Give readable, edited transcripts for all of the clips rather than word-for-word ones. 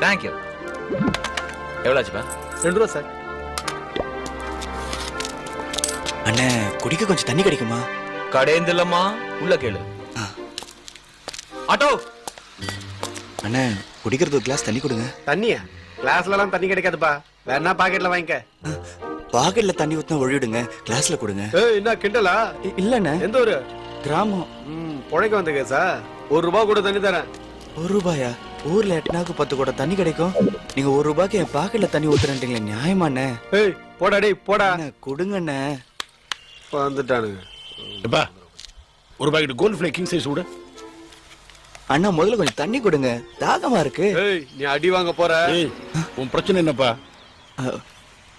Thank you. எவ்வளோ ஆச்சுப்பா? 2 ரூபா sir. அண்ணே குடிக்க கொஞ்சம் தண்ணி கிடைக்குமா? கடைந்து இல்லம்மா, உள்ள கேளு. ஆட்டோ அண்ணே குடிக்கிறது ஒரு கிளாஸ் தண்ணி கொடுங்க. தண்ணியா? கிளாஸ்லலாம் தண்ணி கிடைக்காதுப்பா, வேணா பாக்கெட்ல வாங்கிக்க. பாக்கெட்ல தண்ணி ஊத்தினா ஒழிவிடுங்க, கிளாஸ்ல கொடுங்க. என்ன கிண்டலா? இல்லண்ணே. எந்த ஊரு? கிராமம். புழைக்க வந்த கேசா? 1 ரூபா கூட தண்ணி தரேன். 1 ரூபாயா? ஊர்ல 8 நாக்கு 10 கூட தண்ணி கிடைக்கும். நீங்க 1 ரூபாய்க்கு என் பாக்கெட்ல தண்ணி ஊத்துறீங்களே, நியாயமாண்ணே? போடா டேய் போடா. கொடுங்கண்ணே. வந்துட்டானுங்க. எப்பா ஒரு packet gold flake king size விடு. அண்ணா முதல்ல கொஞ்சம் தண்ணி கொடுங்க, தாகமா இருக்கு. நீ அடி வாங்க போற. உன் பிரச்சனை என்னப்பா?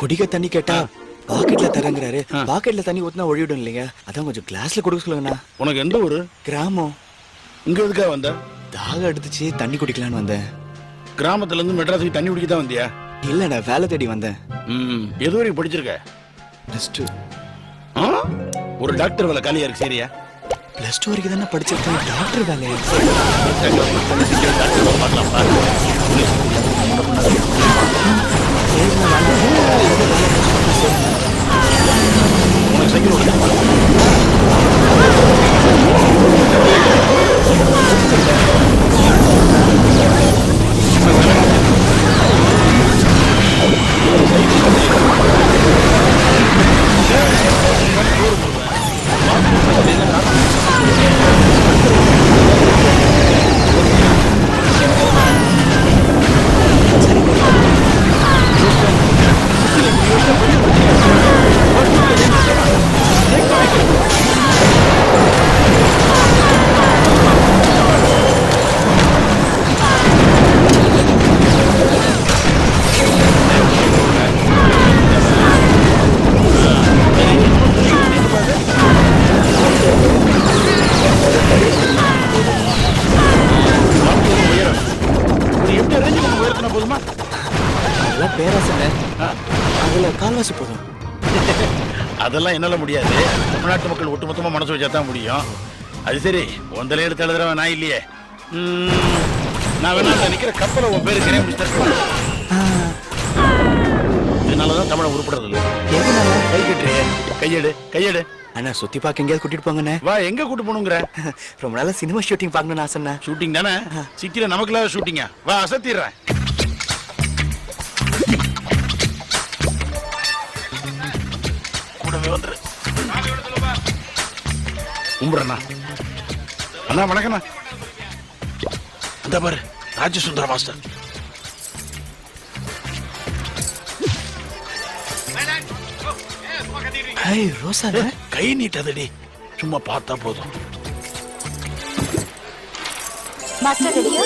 குடிக்க தண்ணி கேட்டா பாக்கெட்ல தரங்குறாரு. பாக்கெட்ல தண்ணி ஊத்தினா ஒழிவிடும் இல்லைங்க, அதான் கொஞ்சம் கிளாஸ்ல கொடுக்க சொல்லுங்கண்ணா. உனக்கு எந்த ஊரு? கிராமம். இங்க எதுக்காக வந்த? தாகம் எடுத்துச்சு, தண்ணி குடிக்கலான்னு வந்தேன். கிராமத்துல இருந்து மெட்ராஸுக்கு தண்ணி குடிக்க தான் வந்தியா? இல்லண்ணா, வேலை தேடி வந்தேன். எது வரைக்கும் படிச்சிருக்க? +2. ஒரு டாக்டர் வேலை காலியா இருக்கு, சரியா? +2 வரைக்கும் தானே படிச்சிருக்கேன், டாக்டர் வேலையா? உனக்கு சைக்கிள் ஓடுது? அதெல்லாம் என்னால முடியாது. தமிழ்நாட்டு மக்கள் ஒட்டுமொத்தமா மனசு வச்சாதான் முடியும். அது சரி, ஒந்தல எடுத்து எழுதுறவன் நான் இல்லையே. நான் வேணா நிக்கிற கப்பல உன் பேரு கிரேம் இதனாலதான் தமிழை உருப்படுறது இல்லை. கை கட்டுறீங்க, கையெடு கையெடு. அண்ணா சுத்தி பார்க்க எங்கேயாவது கூட்டிட்டு போங்கண்ணே. வா, எங்க கூட்டு போகணுங்கிற? ரொம்ப நாளா சினிமா ஷூட்டிங் பார்க்கணும்னு ஆசைண்ணா. ஷூட்டிங் தானே? சிட்டில நமக்குலாம் ஷூட்டிங்கா? வா, அசத்திடுறேன். கூடவே வந்துரு. கும்பிடுறண்ணா. அண்ணா வணக்கண்ணா. அந்த பாரு, ராஜசுந்தர மாஸ்டர். ரோசா கை நீட்டாதடி, சும்மா பார்த்தா போதும். மாஸ்டர் ரெடியா?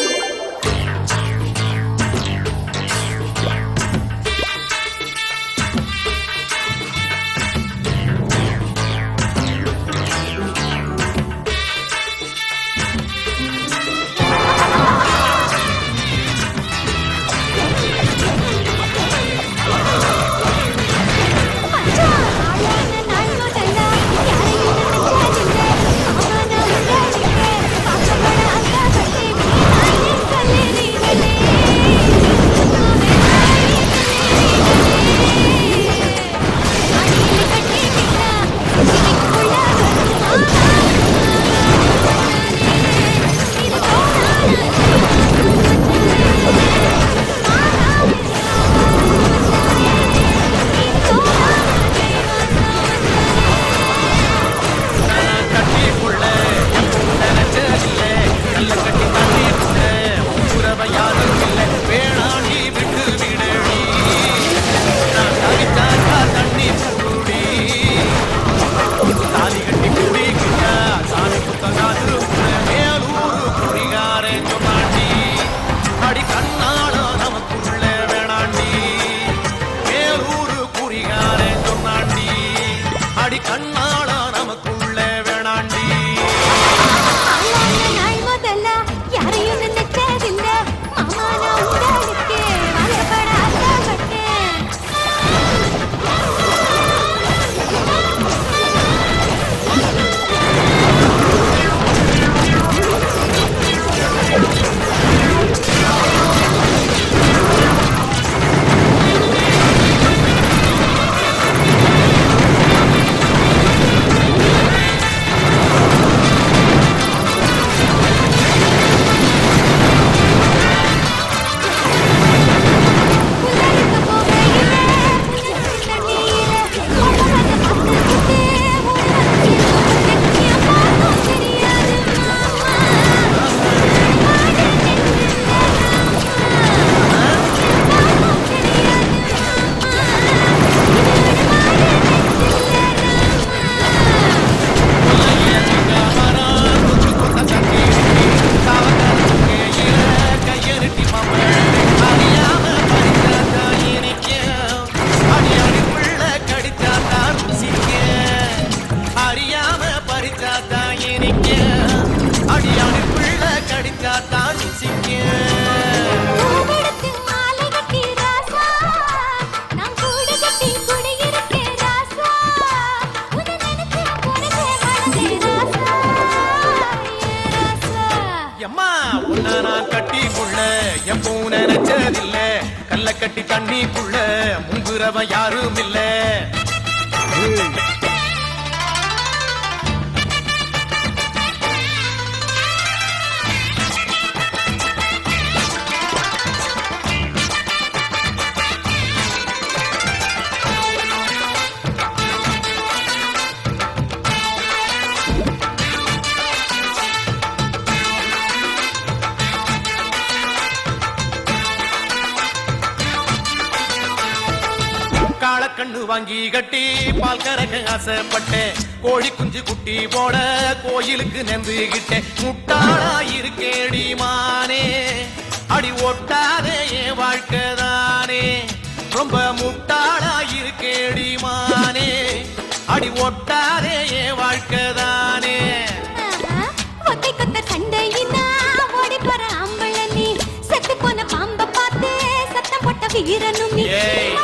குடிச்சதில்ல கல்ல கட்டி தண்ணிக்குள்ள முங்குறவன் யாரும் இல்ல காளக்கண்ணு வாங்கி கட்டி பால் கறக்க ஆசைப்பட்டேன் கோழி குஞ்சு குட்டி போட கோயிலுக்கு நெந்துகிட்டேன் முட்டாளா இருக்கேடி மானே அடி ஒட்டாதே என் வாழ்க்கைதானே ரொம்ப முட்டாளா இருக்கேடி மானே அடி ஒட்டாதே என் வாழ்க்கைதானே ஒத்தை கொத்த சண்டையினா ஓடி போற ஆம்பள நீ செத்து போன பாம்ப பார்த்து சத்தம் போட்ட வீரனும் நீ ஏய்